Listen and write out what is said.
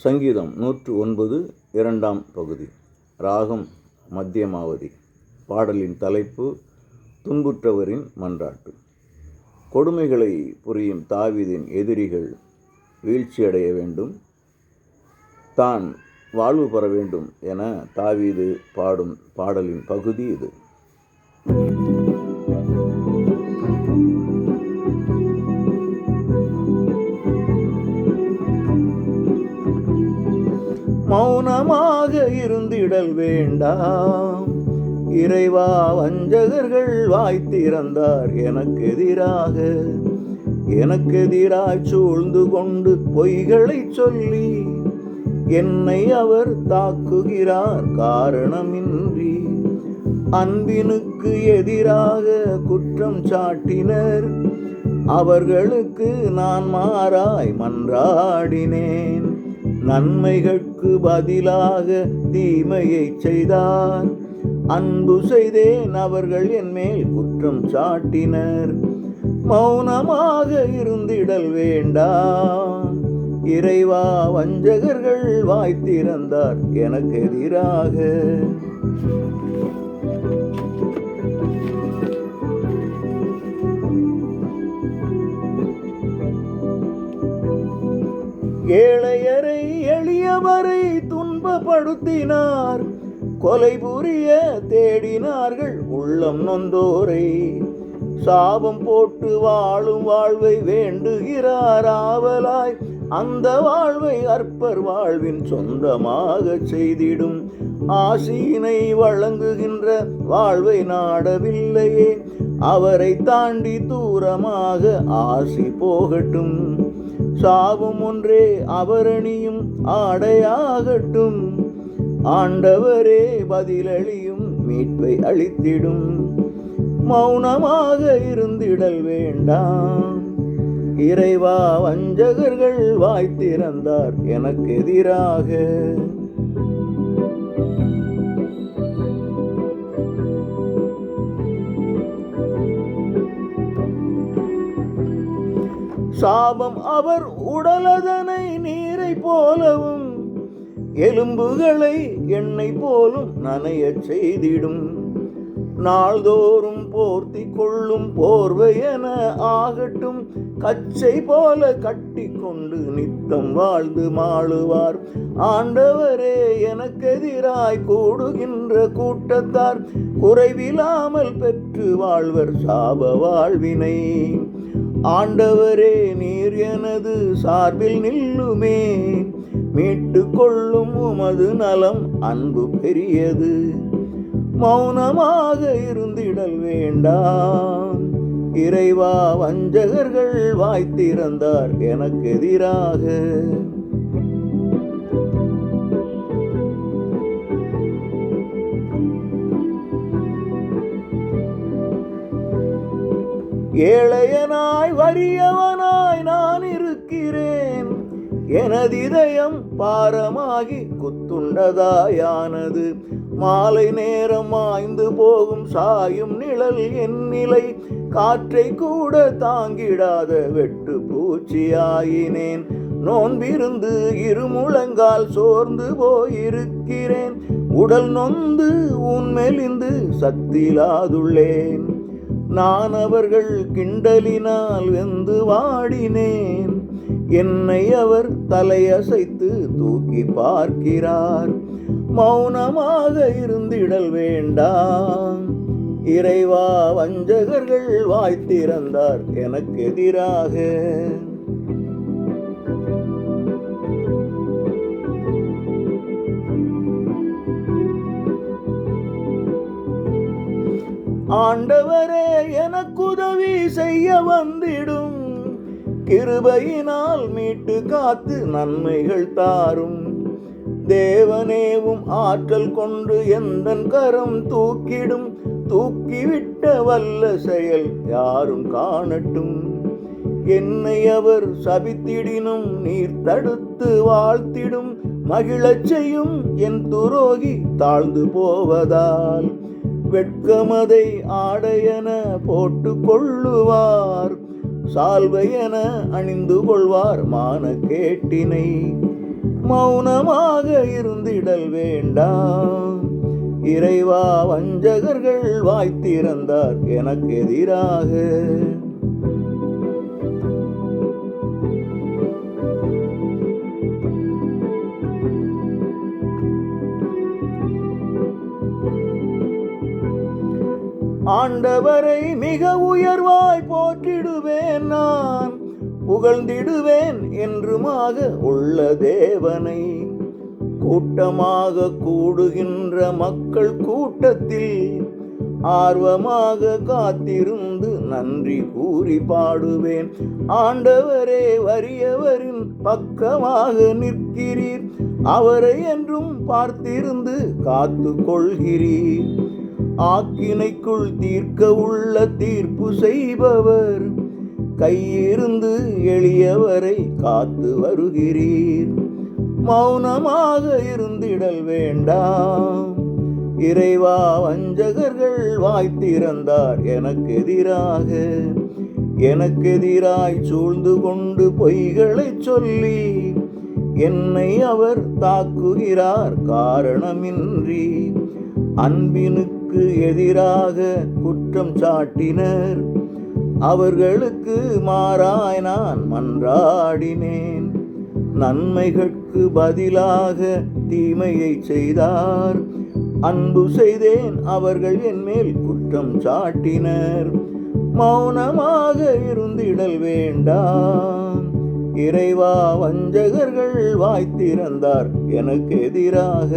சங்கீதம் 109 இரண்டாம் பகுதி. ராகம் மத்தியமாவதி. பாடலின் தலைப்பு துன்புற்றவரின் மன்றாட்டு. கொடுமைகளை புரியும் தாவீதின் எதிரிகள் வீழ்ச்சியடைய வேண்டும், தான் வாழ்வு பெற வேண்டும் என தாவீது பாடும் பாடலின் பகுதி இது. மௌனமாக இருந்திடல் வேண்டாம், இறைவா வஞ்சகர்கள் வாய் திறந்தார் எனக்கெதிராய் சூழ்ந்து கொண்டு பொய்களை சொல்லி என்னை அவர் தாக்குகிறார் காரணமின்றி. அன்பினுக்கு எதிராக குற்றம் சாட்டினர், அவர்களுக்கு நான் மாறாய் மன்றாடினேன். நன்மைகளுக்கு பதிலாக தீமையை செய்தார், அன்பு செய்தேன், அவர்கள் என் மேல் குற்றம் சாட்டினர். மௌனமாக இருந்திடல் வேண்டாம், இறைவா வஞ்சகர்கள் வாய் திறந்தார் எனக்கெதிராக. ஏழையரை எளியவரை துன்பப்படுத்தினார், கொலை புரிய தேடினார்கள் உள்ளம் நொந்தோரை. சாபம் போட்டு வாழும் வாழ்வை வேண்டுகிறார் ஆவலாய், அந்த வாழ்வை அற்பர் வாழ்வின் சொந்தமாக செய்திடும். ஆசியினை வழங்குகின்ற வாழ்வை நாடவில்லையே, அவரை தாண்டி தூரமாக ஆசி போகட்டும். சாபம் ஒன்றே அவரணியும் ஆடையாகட்டும், ஆண்டவரே பதிலளியும் மீட்பை அளித்திடும். மௌனமாக இருந்திடல் வேண்டாம், இறைவா வஞ்சகர்கள் வாய் திறந்தார் எனக்கெதிராக. சாபம் அவர் உடலதனை நீரை போலவும், எலும்புகளை எண்ணெய் போலும் நனைய செய்திடும். நாள்தோறும் போர்த்தி கொள்ளும் போர்வை என ஆகட்டும், கச்சை போல கட்டி கொண்டு நித்தம் வாழ்ந்து மாளுவார். ஆண்டவரே எனக்கெதிராய் கூடுகின்ற கூட்டத்தார் குறைவில்லாமல் பெற்று வாழ்வர் சாப வாழ்வினை. ஆண்டவரே நீர் எனது சார்பில் நில்லுமே, மீட்டு கொள்ளும் உமது நலம் அன்பு பெரியது. மௌனமாக இருந்திடல் வேண்டாம், இறைவா வஞ்சகர்கள் வாய் திறந்தார் எனக்கெதிராக. ஏழையனாய் வறியவனாய் நான் இருக்கிறேன், எனது இதயம் பாரமாகி குத்துண்டதாயானது. மாலை நேரம் மாய்ந்து போகும் சாயும் நிழல் என் நிலை, காற்றை கூட தாங்கிடாத வெட்டு பூச்சியாயினேன். நோன்பிருந்து இருமுழங்கால் சோர்ந்து போயிருக்கிறேன், உடல் நொந்து உன்மெலிந்து சத்திலாதுள்ளேன். நான் அவர்கள் கிண்டலினால் வெந்து வாடினேன், என்னை அவர் தலையசைத்து தூக்கி பார்க்கிறார். மௌனமாக இருந்திடல் வேண்டாம், இறைவா வஞ்சகர்கள் வாய் திறந்தார் எனக்கெதிராக. ஆண்டவரே எனக்குதவி செய்ய வந்திடும், கிருபையினால் மீட்டு காத்து நன்மைகள் தாரும். தேவனேவும் ஆற்றல் கொண்டு எந்தன் கரம் தூக்கிடும், தூக்கிவிட்ட வல்ல செயல் யாரும் காணட்டும். என்னை அவர் சபித்திடினும் நீர் தடுத்து வாழ்த்திடும், மகிழச் செய்யும் என் துரோகி தாழ்ந்து போவதால். வெட்கமதை ஆடையென போட்டு கொள்ளுவார், சால்வையென அணிந்து கொள்வார் மான கேட்டினை. மௌனமாக இருந்திடல் வேண்டாம். இறைவா, வஞ்சகர்கள் வாய்த்திறந்தார் எனக்கு எதிராக. ஆண்டவரை மிக உயர்வாய் போற்றிடுவேன், நான் புகழ்ந்திடுவேன் என்றுமாக உள்ள தேவனை. கூட்டமாக கூடுகின்ற மக்கள் கூட்டத்தில் ஆர்வமாக காத்திருந்து நன்றி கூறி பாடுவேன். ஆண்டவரே, வறியவரின் பக்கமாக நிற்கிறீர், அவரை என்றும் பார்த்திருந்து காத்து கொள்கிறீர். ஆக்கினைக்குள் தீர்க்க உள்ள தீர்ப்பு செய்பவர், கையிருந்து எளியவரை காத்து வருகிறீர். மௌனமாக இருந்திடல் வேண்டாம். இறைவா, வஞ்சகர்கள் வாய்த்திறந்தார் எனக்கு எதிராக. எனக்கு எதிராய் சூழ்ந்து கொண்டு பொய்களை சொல்லி என்னை அவர் தாக்குகிறார் காரணமின்றி. அன்பினுக்கு எதிராக குற்றம் சாட்டினர், அவர்களுக்கு மாறாய் நான் மன்றாடினேன். நன்மைகளுக்கு பதிலாக தீமையை செய்தார், அன்பு செய்தேன், அவர்கள் என் மேல் குற்றம் சாட்டினர். மௌனமாக இருந்திடல் வேண்டாம். இறைவா, வஞ்சகர்கள் வாய்த்திறந்தார் எனக்கு எதிராக.